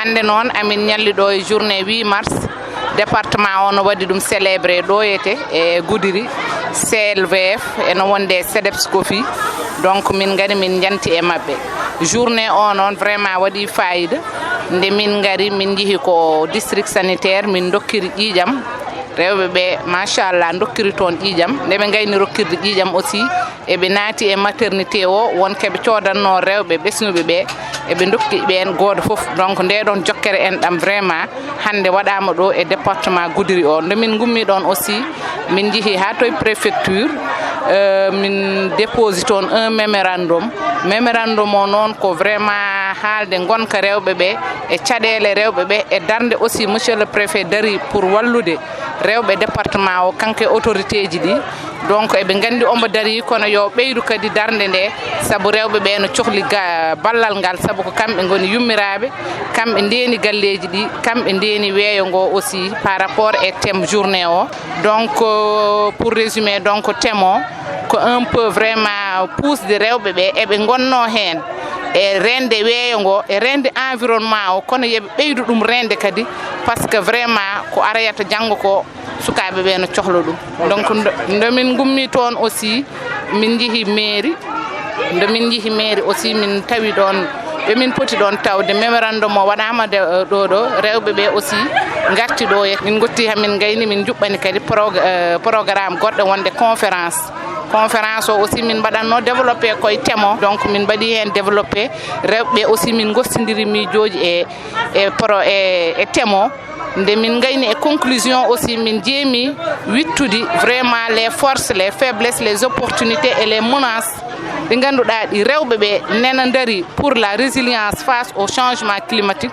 hande noon amin ñalli ɗo e journée 8 mars département o no waɗi ɗum célébré ɗo e Gudiiri CLVF eno wonde CEDEPS Kofi donc min ngari min janti e mabɓe journée o noon vraiment waɗi fayida nde min ngari min jeehi ko district sanitaire min dokkiri ƴiiƴam rewɓe ɓe machallah dokkiri toon ƴiiƴam nde ɓe gayni rokkirde ƴiiƴam aussi eɓe naati e maternité o wonkoɓe codanno rewɓe ɓesnuɓe ɓe eɓe dokki ɓen gooto fof donc nde ɗon jokkere en ɗam vraiment hande waɗama ɗo e département Gudiiri o nde min gummi ɗon aussi min jeehi ha toye préfecture min déposi toon un mémorandum o noon ko vraiment haalde gonka rewɓe ɓe e caɗele rewɓe ɓe e darde aussi monsieur le préfet dari pour wallude rewɓe département o kanko e autorité ji ɗi donc eɓe gandi omo dari kono yo ɓeydu kadi darde nde saabu rewɓe ɓe no cohli ballal ngal saabu ko kamɓe goni yummiraɓe kamɓe ndeni galleji ɗi kamɓe ndeni weeyo ngo aussi par rapport e thème journée o donc pour résumer donc thème o ko un peu vraiment pusde rewɓe ɓe eɓe gonno hen e rende weeyo ngo e rende environnement o kono yeɓe ɓeydu ɗum rende kadi par ce que vraiment ko arayata janggo ko sukaɓe ɓe no cohlo ɗum donc ndomin gummi toon aussi min jeehi mairie ndomin jeehi mairie aussi min tawi ɗon ɓemin poti ɗon tawde mémorandum o waɗama ɗo rewɓe ɓe aussi garti ɗo e min gotti hamin gayni min juɓɓani kadi programme goɗɗo wonde conférence o aussi min mbaɗanno développé koye thème o donc min mbaɗi hen développé rewɓe aussi min gostodiri miijoji e thème o nde min gayni e conclusion aussi min jeemi wittude vraiment les forces les faiblesses les opportunités et les menaces ɗi ganduɗa ɗi rewɓe ɓe nena dari pour la résilience face au changement climatique